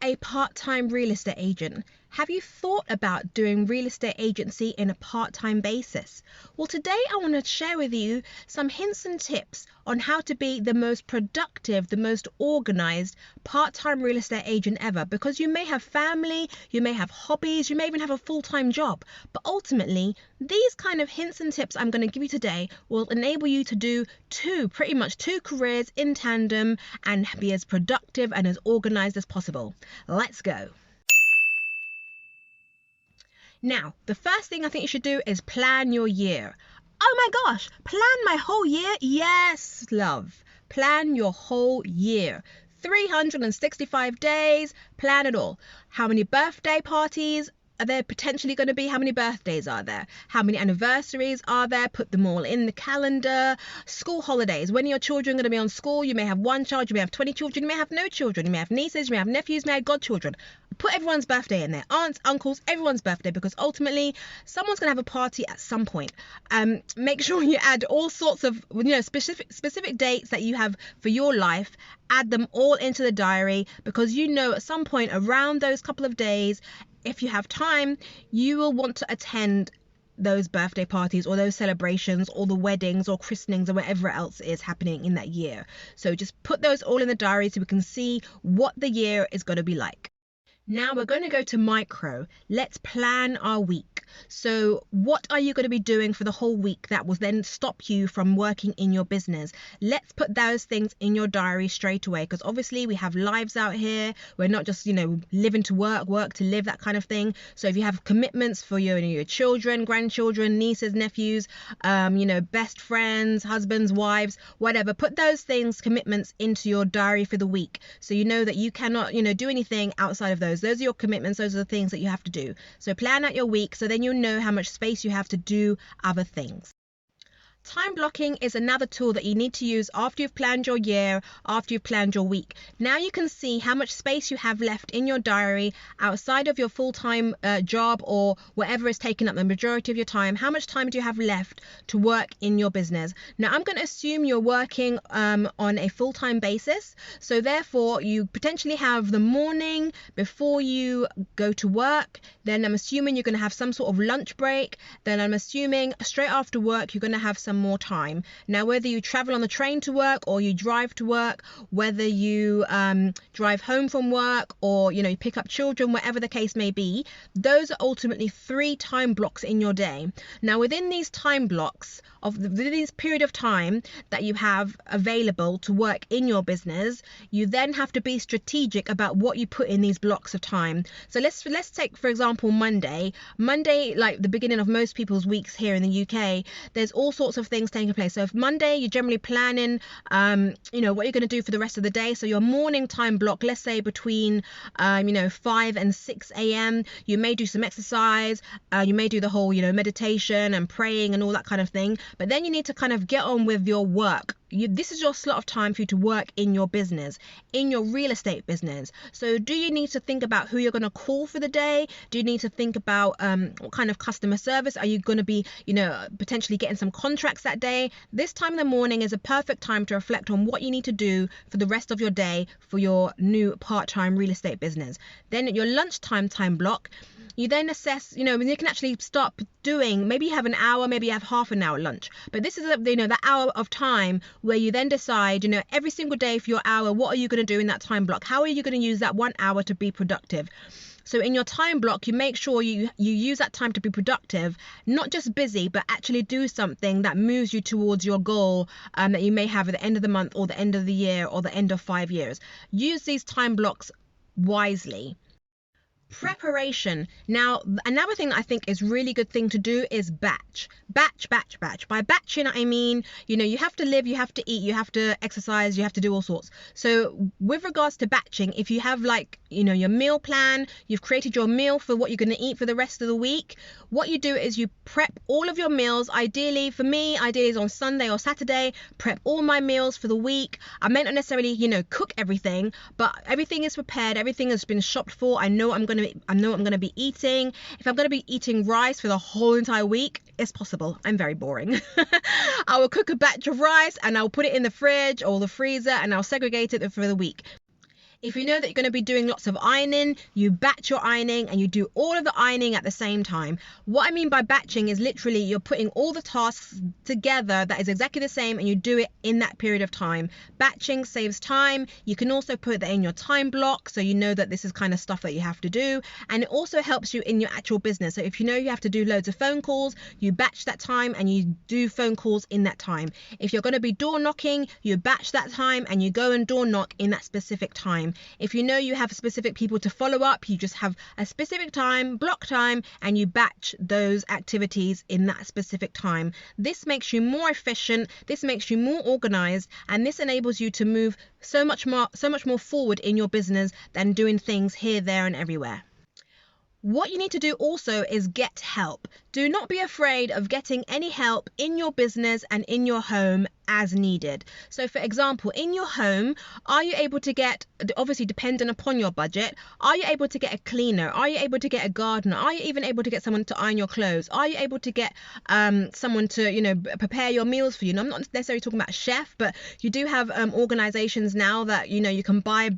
a part-time real estate agent? Have you thought about doing real estate agency in a part-time basis? Well, today I want to share with you some hints and tips on how to be the most productive, the most organized part-time real estate agent ever. Because you may have family, you may have hobbies, you may even have a full-time job. But ultimately, these kind of hints and tips I'm going to give you today will enable you to do pretty much two careers in tandem and be as productive and as organized as possible. Let's go. Now, the first thing I think you should do is plan your year. Oh my gosh, plan my whole year? Yes, love. Plan your whole year. 365 days, plan it all. How many birthday parties are there potentially going to be? How many birthdays are there? How many anniversaries are there? Put them all in the calendar. School holidays. When are your children going to be on school? You may have one child, you may have 20 children, you may have no children, you may have nieces, you may have nephews, you may have godchildren. Put everyone's birthday in there. Aunts, uncles, everyone's birthday, because ultimately someone's going to have a party at some point. Make sure you add all sorts of specific dates that you have for your life. Add them all into the diary, because at some point around those couple of days, if you have time, you will want to attend those birthday parties or those celebrations or the weddings or christenings or whatever else is happening in that year. So just put those all in the diary so we can see what the year is going to be like. Now we're going to go to micro. Let's plan our week. So what are you going to be doing for the whole week that will then stop you from working in your business? Let's put those things in your diary straight away, because obviously we have lives out here. We're not just, living to work to live, that kind of thing. So if you have commitments for your children, grandchildren, nieces, nephews, best friends, husbands, wives, whatever, put those commitments into your diary for the week. So you know that you cannot, do anything outside of those. Those are your commitments. Those are the things that you have to do. So plan out your week so then you'll know how much space you have to do other things. Time blocking is another tool that you need to use after you've planned your year, after you've planned your week. Now you can see how much space you have left in your diary outside of your full-time job or whatever is taking up the majority of your time. How much time do you have left to work in your business? Now I'm going to assume you're working on a full-time basis. So therefore you potentially have the morning before you go to work. Then I'm assuming you're going to have some sort of lunch break. Then I'm assuming straight after work you're going to have some more time. Now whether you travel on the train to work or you drive to work, whether you drive home from work or you pick up children, whatever the case may be, those are ultimately 3 time blocks in your day. Now within these time blocks within this period of time that you have available to work in your business, you then have to be strategic about what you put in these blocks of time. So let's take, for example, Monday, like the beginning of most people's weeks here in the UK, there's all sorts of things taking place. So if Monday, you're generally planning what you're going to do for the rest of the day. So your morning time block, let's say between 5 and 6 a.m. you may do some exercise, you may do the whole meditation and praying and all that kind of thing. But then you need to kind of get on with your work. This is your slot of time for you to work in your business, in your real estate business. So do you need to think about who you're going to call for the day? Do you need to think about what kind of customer service are you going to be, potentially getting some contracts that day? This time in the morning is a perfect time to reflect on what you need to do for the rest of your day for your new part-time real estate business. Then at your lunchtime time block, you then assess, when you can actually start doing, maybe you have an hour, maybe you have half an hour lunch. But this is, that hour of time where you then decide, every single day for your hour, what are you going to do in that time block? How are you going to use that 1 hour to be productive? So in your time block, you make sure you use that time to be productive, not just busy, but actually do something that moves you towards your goal that you may have at the end of the month or the end of the year or the end of 5 years. Use these time blocks wisely. Preparation. Now, another thing that I think is really good thing to do is batch. By batching, I mean, you have to live, you have to eat, you have to exercise, you have to do all sorts. So with regards to batching, if you have your meal plan, you've created your meal for what you're going to eat for the rest of the week, what you do is you prep all of your meals. Ideally, for me, is on Sunday or Saturday, prep all my meals for the week. I may not necessarily, cook everything, but everything is prepared. Everything has been shopped for. I know what I'm going to be eating. If I'm going to be eating rice for the whole entire week, it's possible. I'm very boring. I will cook a batch of rice and I'll put it in the fridge or the freezer and I'll segregate it for the week. If you know that you're going to be doing lots of ironing, you batch your ironing and you do all of the ironing at the same time. What I mean by batching is literally you're putting all the tasks together that is exactly the same and you do it in that period of time. Batching saves time. You can also put that in your time block so you know that this is kind of stuff that you have to do, and it also helps you in your actual business. So if you know you have to do loads of phone calls, you batch that time and you do phone calls in that time. If you're going to be door knocking, you batch that time and you go and door knock in that specific time. If you know you have specific people to follow up, you just have a specific time, block time, and you batch those activities in that specific time. This makes you more efficient, this makes you more organized, and this enables you to move so much more forward in your business than doing things here, there, and everywhere. What you need to do also is get help. Do not be afraid of getting any help in your business and in your home as needed. So for example, in your home, are you able to get, obviously dependent upon your budget, are you able to get a cleaner? Are you able to get a gardener? Are you even able to get someone to iron your clothes? Are you able to get someone to, prepare your meals for you? And I'm not necessarily talking about a chef, but you do have organizations now that, you can buy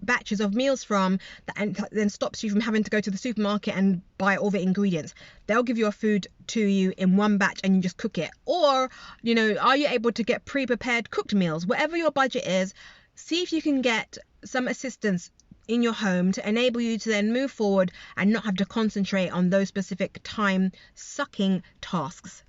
batches of meals from that, and then stops you from having to go to the supermarket and buy all the ingredients. They'll give your food to you in one batch and you just cook it. Or, are you able to get pre-prepared cooked meals? Whatever your budget is, see if you can get some assistance in your home to enable you to then move forward and not have to concentrate on those specific time-sucking tasks.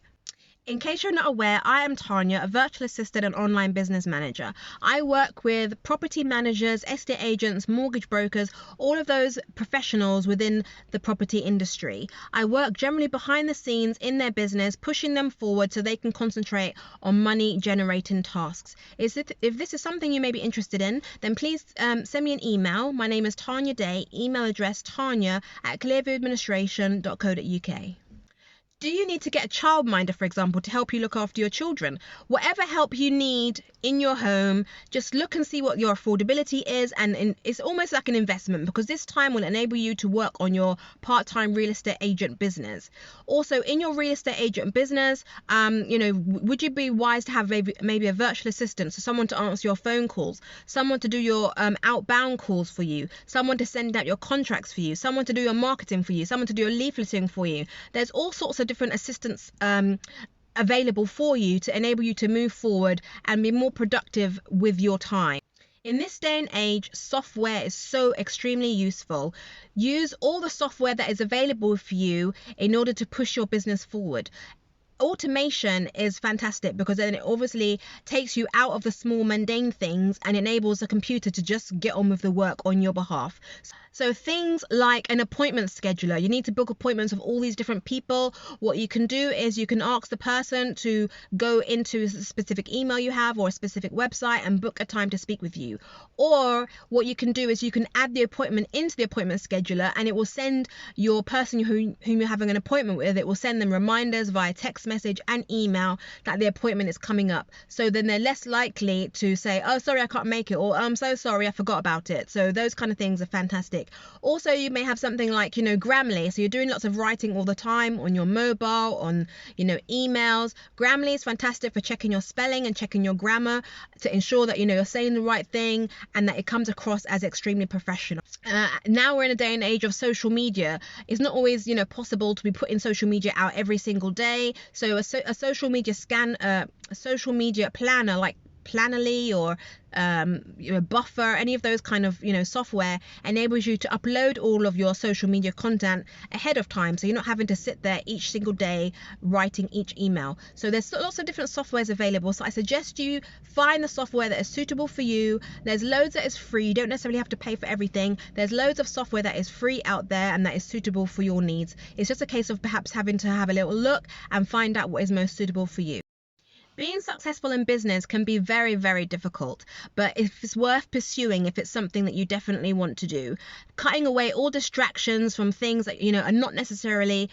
In case you're not aware, I am Tanya, a virtual assistant and online business manager. I work with property managers, estate agents, mortgage brokers, all of those professionals within the property industry. I work generally behind the scenes in their business, pushing them forward so they can concentrate on money generating tasks. If this is something you may be interested in, then please send me an email. My name is Tanya Day, email address tanya@clearviewadministration.co.uk. Do you need to get a childminder, for example, to help you look after your children? Whatever help you need in your home, just look and see what your affordability is, and it's almost like an investment, because this time will enable you to work on your part-time real estate agent business. Also, in your real estate agent business, would you be wise to have maybe a virtual assistant, so someone to answer your phone calls, someone to do your outbound calls for you, someone to send out your contracts for you, someone to do your marketing for you, someone to do your leafleting for you? There's all sorts of different assistants available for you to enable you to move forward and be more productive with your time. In this day and age, software is so extremely useful. Use all the software that is available for you in order to push your business forward. Automation is fantastic because then it obviously takes you out of the small mundane things and enables the computer to just get on with the work on your behalf. So things like an appointment scheduler, you need to book appointments with all these different people. What you can do is you can ask the person to go into a specific email you have or a specific website and book a time to speak with you. Or what you can do is you can add the appointment into the appointment scheduler, and it will send your person whom you're having an appointment with, it will send them reminders via text message and email that the appointment is coming up. So then they're less likely to say, oh, sorry, I can't make it, or I'm so sorry, I forgot about it. So those kind of things are fantastic. Also, you may have something like, Grammarly. So you're doing lots of writing all the time on your mobile, on, emails. Grammarly is fantastic for checking your spelling and checking your grammar to ensure that, you're saying the right thing and that it comes across as extremely professional. Now we're in a day and age of social media. It's not always, possible to be putting social media out every single day. So a social media a social media planner like Plannerly or Buffer, any of those kind of software enables you to upload all of your social media content ahead of time, so you're not having to sit there each single day writing each email. So there's lots of different softwares available, so I suggest you find the software that is suitable for you. There's loads that is free, you don't necessarily have to pay for everything. There's loads of software that is free out there and that is suitable for your needs. It's just a case of perhaps having to have a little look and find out what is most suitable for you. Being successful in business can be very, very difficult, but if it's worth pursuing, if it's something that you definitely want to do, cutting away all distractions from things that, are not necessarily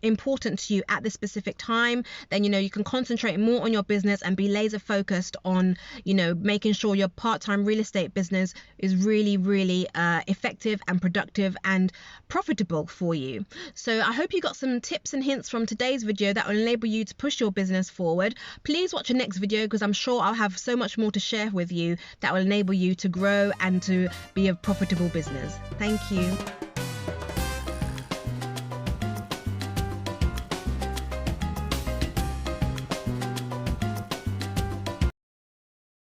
important to you at this specific time, then, you can concentrate more on your business and be laser focused on, making sure your part-time real estate business is really, really effective and productive and profitable for you. So I hope you got some tips and hints from today's video that will enable you to push your business forward. Please watch the next video because I'm sure I'll have so much more to share with you that will enable you to grow and to be a profitable business. Thank you.